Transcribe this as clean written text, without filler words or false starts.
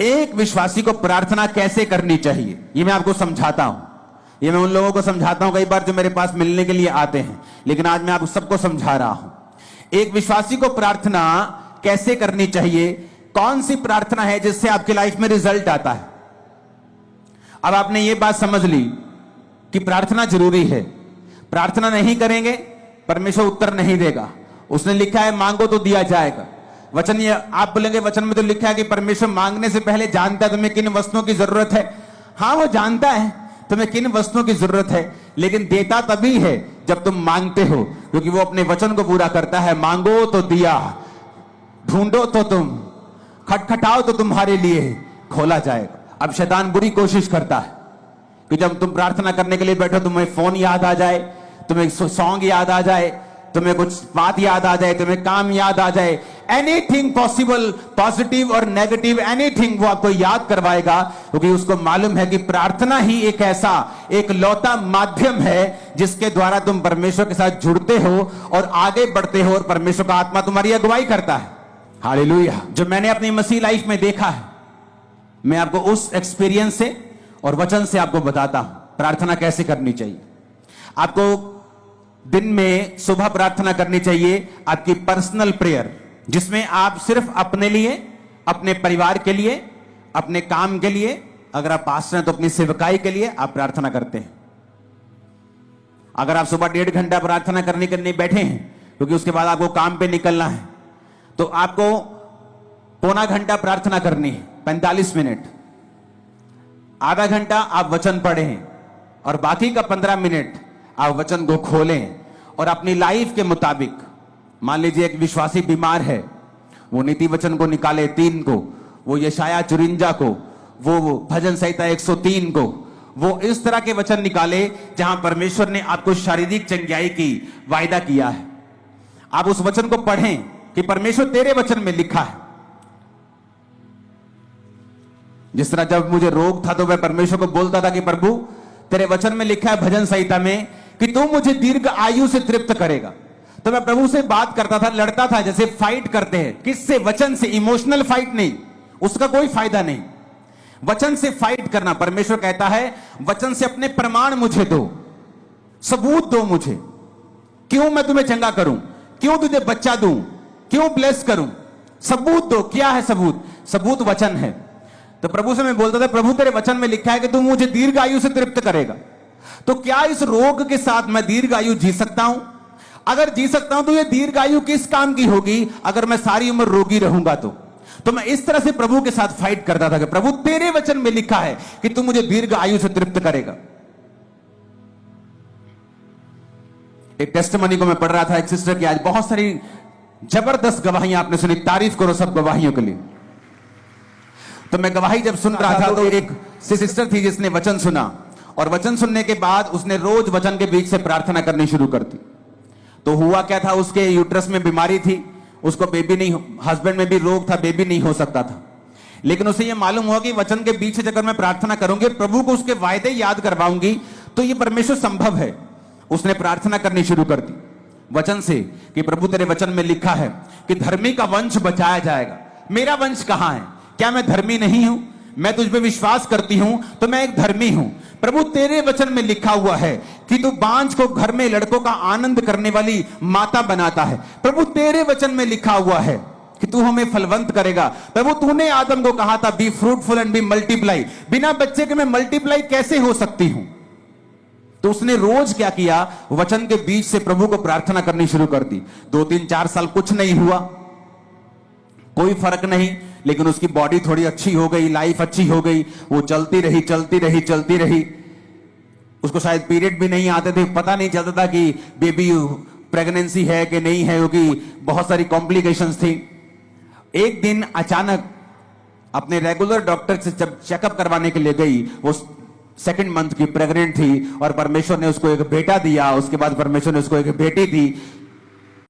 एक विश्वासी को प्रार्थना कैसे करनी चाहिए, ये मैं आपको समझाता हूं। ये मैं उन लोगों को समझाता हूं कई बार जो मेरे पास मिलने के लिए आते हैं, लेकिन आज मैं आप सबको समझा रहा हूं। एक विश्वासी को प्रार्थना कैसे करनी चाहिए, कौन सी प्रार्थना है जिससे आपकी लाइफ में रिजल्ट आता है। अब आपने ये बात समझ ली कि प्रार्थना जरूरी है, प्रार्थना नहीं करेंगे परमेश्वर उत्तर नहीं देगा। उसने लिखा है मांगो तो दिया जाएगा। वचन, ये आप बोलेंगे वचन में तो लिखा है कि परमेश्वर मांगने से पहले जानता है तुम्हें किन वस्तुओं की जरूरत है। हाँ, वो जानता है तुम्हें किन वस्तुओं की जरूरत है, लेकिन देता तभी है जब तुम मांगते हो, क्योंकि वो अपने वचन को पूरा करता है। मांगो तो दिया, ढूंढो तो तुम, खटखटाओ तो तुम्हारे लिए खोला जाएगा। अब शैतान बुरी कोशिश करता है कि जब तुम प्रार्थना करने के लिए बैठो तुम्हें फोन याद आ जाए, तुम्हें सॉन्ग याद आ जाए, तुम्हें कुछ बात याद आ जाए, तुम्हें काम याद आ जाए, एनीथिंग पॉसिबल, पॉजिटिव और नेगेटिव एनीथिंग, वो आपको याद करवाएगा, क्योंकि उसको मालूम है कि प्रार्थना ही एक ऐसा एक लौता माध्यम है जिसके द्वारा तुम परमेश्वर के साथ जुड़ते हो और आगे बढ़ते हो और परमेश्वर का आत्मा तुम्हारी अगुवाई करता है। हालेलुया। जो मैंने अपनी मसीह लाइफ में देखा है, मैं आपको उस एक्सपीरियंस से और वचन से आपको बताता हूं प्रार्थना कैसे करनी चाहिए। आपको दिन में सुबह प्रार्थना करनी चाहिए, आपकी पर्सनल प्रेयर, जिसमें आप सिर्फ अपने लिए, अपने परिवार के लिए, अपने काम के लिए, अगर आप पास्टर हैं तो अपनी सेवकाई के लिए आप प्रार्थना करते हैं। अगर आप सुबह 1.5 घंटा प्रार्थना करने के लिए बैठे हैं क्योंकि उसके बाद आपको काम पे निकलना है, तो आपको पौना घंटा प्रार्थना करनी है, 45 मिनट। आधा घंटा आप वचन पढ़ें और बाकी का 15 मिनट आप वचन को खोलें और अपनी लाइफ के मुताबिक, मान लीजिए एक विश्वासी बीमार है, वो नीति वचन को निकाले 3 को, वो यशाया 54 को, वो भजन संहिता 103 को, वो इस तरह के वचन निकाले जहां परमेश्वर ने आपको शारीरिक चंगाई की वायदा किया है। आप उस वचन को पढ़ें कि परमेश्वर तेरे वचन में लिखा है। जिस तरह जब मुझे रोग था तो मैं परमेश्वर को बोलता था कि प्रभु तेरे वचन में लिखा है भजन संहिता में कि तू मुझे दीर्घ आयु से तृप्त करेगा, तो मैं प्रभु से बात करता था, लड़ता था, जैसे फाइट करते हैं। किससे? वचन से। इमोशनल फाइट नहीं, उसका कोई फायदा नहीं। वचन से फाइट करना। परमेश्वर कहता है वचन से अपने प्रमाण मुझे दो, सबूत दो मुझे, क्यों मैं तुम्हें चंगा करूं, क्यों तुझे बच्चा दूं, क्यों ब्लेस करूं, सबूत दो। क्या है सबूत? सबूत वचन है। तो प्रभु से मैं बोलता था प्रभु तेरे वचन में लिखा है कि तू मुझे दीर्घ आयु से तृप्त करेगा, तो क्या इस रोग के साथ मैं दीर्घ आयु जी सकता हूं? अगर जी सकता हूं तो ये दीर्घ आयु किस काम की होगी अगर मैं सारी उम्र रोगी रहूंगा? तो मैं इस तरह से प्रभु के साथ फाइट करता था कि प्रभु तेरे वचन में लिखा है कि तू मुझे दीर्घ आयु से तृप्त करेगा। एक टेस्टिमनी को मैं पढ़ रहा था, एक सिस्टर की आज बहुत सारी जबरदस्त गवाहियां आपने सुनी, तारीफ करो सब गवाहियों के लिए। तो मैं गवाही जब सुन रहा था तो एक सिस्टर थी जिसने वचन सुना और वचन सुनने के बाद उसने रोज वचन के बीच से प्रार्थना करनी शुरू कर दी। तो हुआ क्या था, उसके यूट्रस में बीमारी थी, उसको बेबी नहीं, हस्बैंड में भी रोग था, बेबी नहीं हो सकता था। लेकिन उसे यह मालूम हुआ कि वचन के बीच से अगर मैं प्रार्थना करूंगी, प्रभु को उसके वायदे याद करवाऊंगी तो ये परमेश्वर संभव है। उसने प्रार्थना करनी शुरू कर दी वचन से कि प्रभु तेरे वचन में लिखा है कि धर्मी का वंश बचाया जाएगा। मेरा वंश कहां है? क्या मैं धर्मी नहीं हूं? मैं तुझ पे विश्वास करती हूं तो मैं एक धर्मी हूं। प्रभु तेरे वचन में लिखा हुआ है कि तू बांझ को घर में लड़कों का आनंद करने वाली माता बनाता है। प्रभु तेरे वचन में लिखा हुआ है कि तू हमें फलवंत करेगा। प्रभु तूने आदम को कहा था be fruitful and be multiply, बिना बच्चे के मैं मल्टीप्लाई कैसे हो सकती हूं? तो उसने रोज क्या किया, वचन के बीच से प्रभु को प्रार्थना करनी शुरू कर दी। 2, 3, 4 साल कुछ नहीं हुआ, कोई फर्क नहीं, लेकिन उसकी बॉडी थोड़ी अच्छी हो गई, लाइफ अच्छी हो गई, वो चलती रही चलती रही चलती रही। उसको शायद पीरियड भी नहीं आते थे, पता नहीं चलता था कि बेबी प्रेगनेंसी है कि नहीं है, क्योंकि बहुत सारी कॉम्प्लिकेशंस थी। एक दिन अचानक अपने रेगुलर डॉक्टर से जब चेकअप करवाने के लिए गई, वो 2nd मंथ की प्रेग्नेंट थी और परमेश्वर ने उसको एक बेटा दिया। उसके बाद परमेश्वर ने उसको एक बेटी दी।